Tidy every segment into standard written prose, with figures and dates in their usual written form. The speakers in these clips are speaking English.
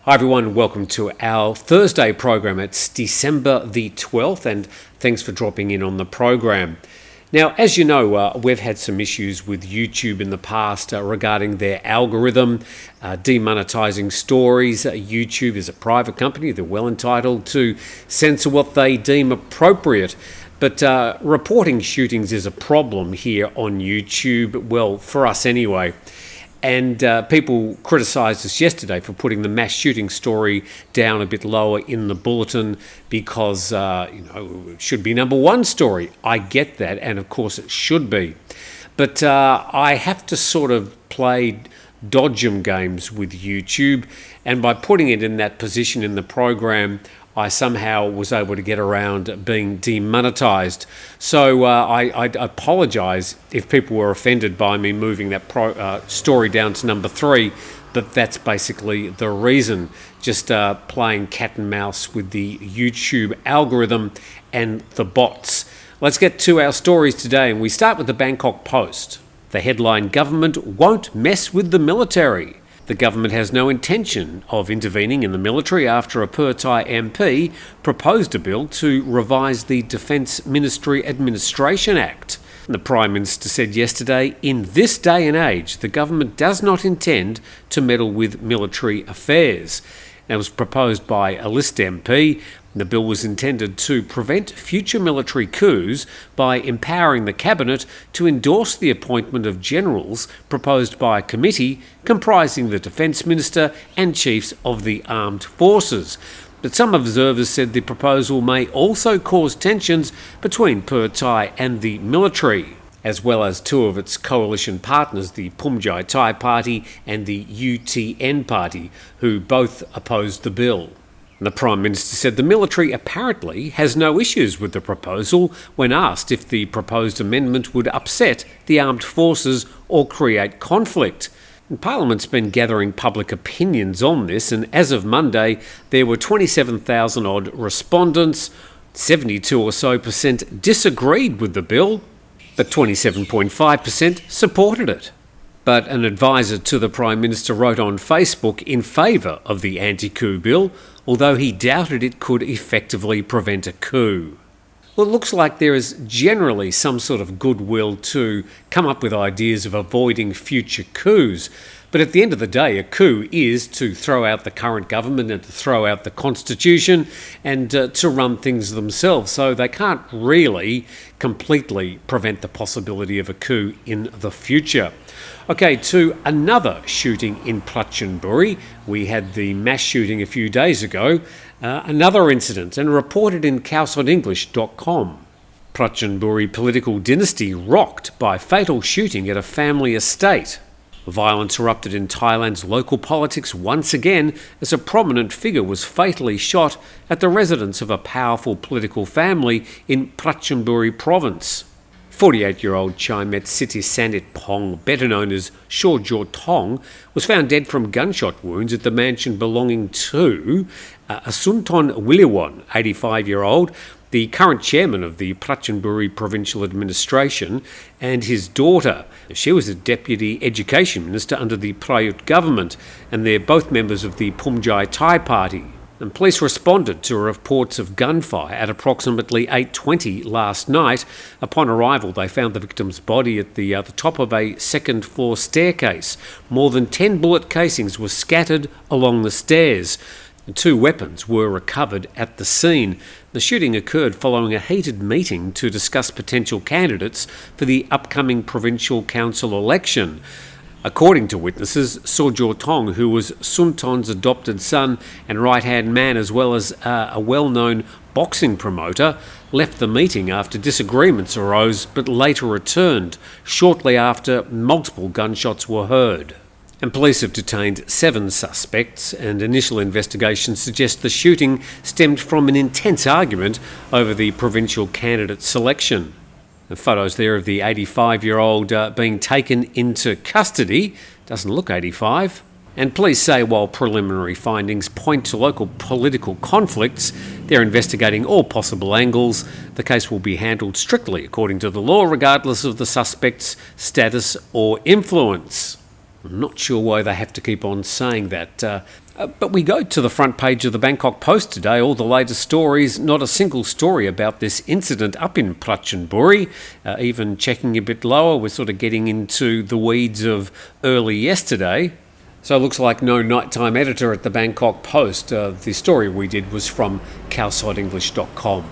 Hi everyone, welcome to our Thursday program. It's December the 12th and thanks for dropping in on the program. Now, as you know, we've had some issues with YouTube in the past regarding their algorithm, demonetizing stories. YouTube is a private company. They're well entitled to censor what they deem appropriate. But reporting shootings is a problem here on YouTube, well, for us anyway. And people criticised us yesterday for putting the mass shooting story down a bit lower in the bulletin because, it should be number one story. I get that, and of course it should be. But I have to sort of play dodgem games with YouTube, and by putting it in that position in the program, I somehow was able to get around being demonetised. So I apologise if people were offended by me moving that story down to number 3, but that's basically the reason. Just playing cat and mouse with the YouTube algorithm and the bots. Let's get to our stories today, and we start with the Bangkok Post. The headline, "Government won't mess with the military." The government has no intention of intervening in the military after a Pattaya MP proposed a bill to revise the Defence Ministry Administration Act. The Prime Minister said yesterday, in this day and age, the government does not intend to meddle with military affairs. It was proposed by a List MP. The bill was intended to prevent future military coups by empowering the Cabinet to endorse the appointment of generals proposed by a committee comprising the Defence Minister and Chiefs of the Armed Forces. But some observers said the proposal may also cause tensions between Pattaya and the military, as well as two of its coalition partners, the Phunjai Thai Party and the UTN Party, who both opposed the bill. The Prime Minister said the military apparently has no issues with the proposal when asked if the proposed amendment would upset the armed forces or create conflict. And Parliament's been gathering public opinions on this, and as of Monday, there were 27,000 odd respondents. 72 or so percent disagreed with the bill, but 27.5% supported it. But an advisor to the Prime Minister wrote on Facebook in favour of the anti-coup bill, although he doubted it could effectively prevent a coup. Well, it looks like there is generally some sort of goodwill to come up with ideas of avoiding future coups. But at the end of the day, a coup is to throw out the current government and to throw out the constitution and to run things themselves. So they can't really completely prevent the possibility of a coup in the future. Okay, to another shooting in Prachin Buri. We had the mass shooting a few days ago. Another incident, and reported in KhaosonEnglish.com. Prachin Buri political dynasty rocked by fatal shooting at a family estate. Violence erupted in Thailand's local politics once again as a prominent figure was fatally shot at the residence of a powerful political family in Prachin Buri province. 48-year-old Chaimet Sitisanit Pong, better known as Sojo Tong, was found dead from gunshot wounds at the mansion belonging to Asunton Wiliwon, 85-year-old, the current chairman of the Prachin Buri Provincial Administration, and his daughter. She was a deputy education minister under the Prayut government, and they're both members of the Phunjai Thai Party. And police responded to reports of gunfire at approximately 8:20 last night. Upon arrival, they found the victim's body at the top of a second-floor staircase. More than 10 bullet casings were scattered along the stairs. 2 weapons were recovered at the scene. The shooting occurred following a heated meeting to discuss potential candidates for the upcoming Provincial Council election. According to witnesses, Sojo Tong, who was Sunton's adopted son and right-hand man as well as a well-known boxing promoter, left the meeting after disagreements arose but later returned, shortly after multiple gunshots were heard. And police have detained 7 suspects, and initial investigations suggest the shooting stemmed from an intense argument over the provincial candidate selection. The photos there of the 85-year-old being taken into custody. Doesn't look 85. And police say while preliminary findings point to local political conflicts, they're investigating all possible angles. The case will be handled strictly according to the law, regardless of the suspect's status or influence. I'm not sure why they have to keep on saying that. But we go to the front page of the Bangkok Post today, all the latest stories, not a single story about this incident up in Prachin Buri. Even checking a bit lower, we're sort of getting into the weeds of early yesterday. So it looks like no nighttime editor at the Bangkok Post. The story we did was from calcidenglish.com.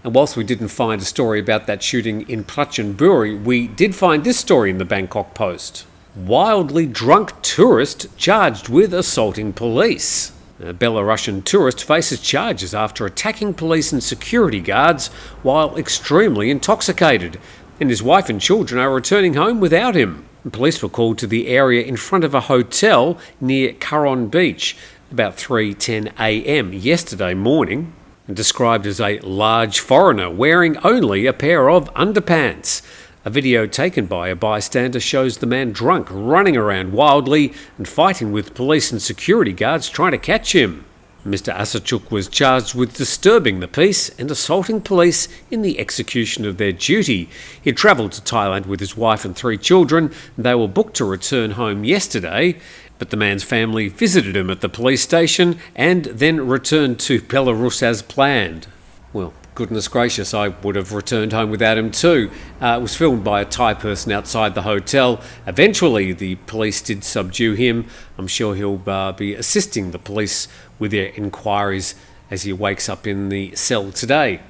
And whilst we didn't find a story about that shooting in Prachin Buri, we did find this story in the Bangkok Post. Wildly drunk tourist charged with assaulting police. A Belarusian tourist faces charges after attacking police and security guards while extremely intoxicated, and his wife and children are returning home without him. Police were called to the area in front of a hotel near Karon Beach about 3:10 a.m. yesterday morning, and described as a large foreigner wearing only a pair of underpants. A video taken by a bystander shows the man drunk, running around wildly and fighting with police and security guards trying to catch him. Mr. Asachuk was charged with disturbing the peace and assaulting police in the execution of their duty. He had travelled to Thailand with his wife and 3 children, and they were booked to return home yesterday, but the man's family visited him at the police station and then returned to Belarus as planned. Well, goodness gracious, I would have returned home without him too. It was filmed by a Thai person outside the hotel. Eventually, the police did subdue him. I'm sure he'll be assisting the police with their inquiries as he wakes up in the cell today.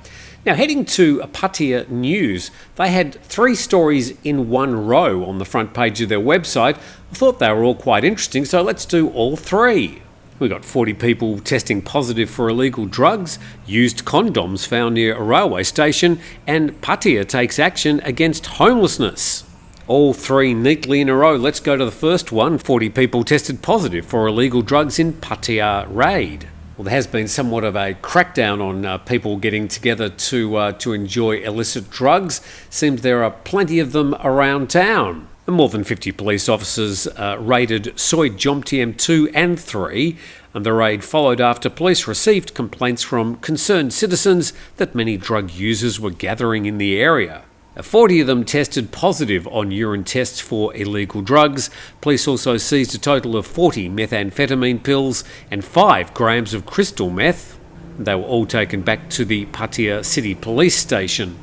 Now, heading to Pattaya News, they had 3 stories in one row on the front page of their website. I thought they were all quite interesting, so let's do all 3. We got 40 people testing positive for illegal drugs, used condoms found near a railway station, and Pattaya takes action against homelessness. All 3 neatly in a row. Let's go to the first one. 40 people tested positive for illegal drugs in Pattaya raid. Well, there has been somewhat of a crackdown on people getting together to enjoy illicit drugs. Seems there are plenty of them around town. And more than 50 police officers raided Soi Jomtiem 2 and 3, and the raid followed after police received complaints from concerned citizens that many drug users were gathering in the area. 40 of them tested positive on urine tests for illegal drugs. Police also seized a total of 40 methamphetamine pills and 5 grams of crystal meth. They were all taken back to the Pattaya City Police Station.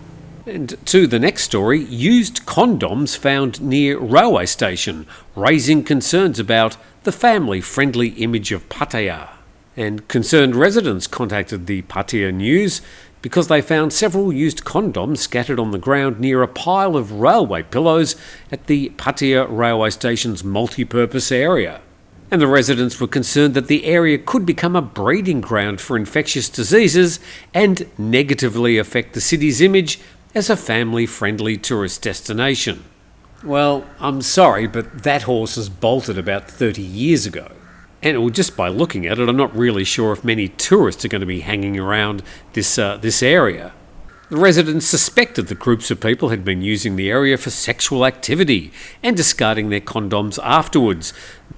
And to the next story, used condoms found near railway station, raising concerns about the family-friendly image of Pattaya. And concerned residents contacted the Pattaya News because they found several used condoms scattered on the ground near a pile of railway pillows at the Pattaya railway station's multi-purpose area. And the residents were concerned that the area could become a breeding ground for infectious diseases and negatively affect the city's image as a family-friendly tourist destination. Well, I'm sorry, but that horse has bolted about 30 years ago. And just by looking at it, I'm not really sure if many tourists are going to be hanging around this area. The residents suspected that groups of people had been using the area for sexual activity and discarding their condoms afterwards.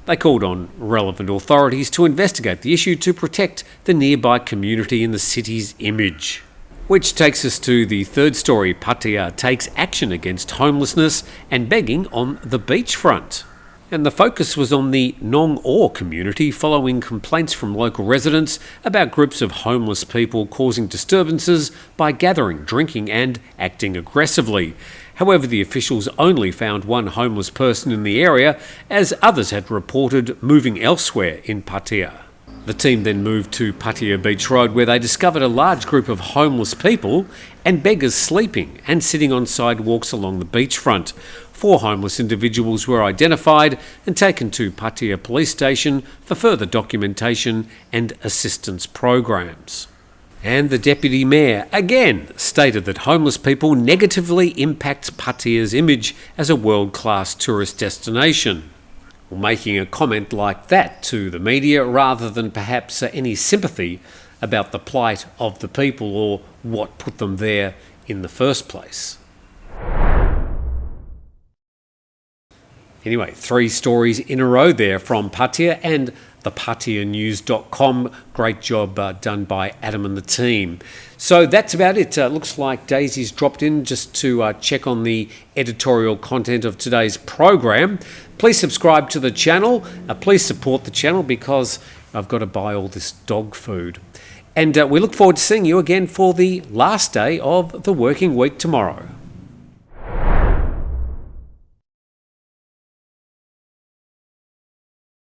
They called on relevant authorities to investigate the issue to protect the nearby community and the city's image. Which takes us to the third story. Pattaya takes action against homelessness and begging on the beachfront. And the focus was on the Nong Or community following complaints from local residents about groups of homeless people causing disturbances by gathering, drinking and acting aggressively. However, the officials only found one homeless person in the area, as others had reported moving elsewhere in Pattaya. The team then moved to Pattaya Beach Road, where they discovered a large group of homeless people and beggars sleeping and sitting on sidewalks along the beachfront. 4 homeless individuals were identified and taken to Pattaya Police Station for further documentation and assistance programs. And the Deputy Mayor again stated that homeless people negatively impact Pattaya's image as a world-class tourist destination. Well, making a comment like that to the media rather than perhaps any sympathy about the plight of the people or what put them there in the first place. Anyway, 3 stories in a row there from Pattaya, and thepattaya.news.com. Great job done by Adam and the team. So that's about it. Looks like Daisy's dropped in just to check on the editorial content of today's program. Please subscribe to the channel. Please support the channel because I've got to buy all this dog food. And we look forward to seeing you again for the last day of the working week tomorrow.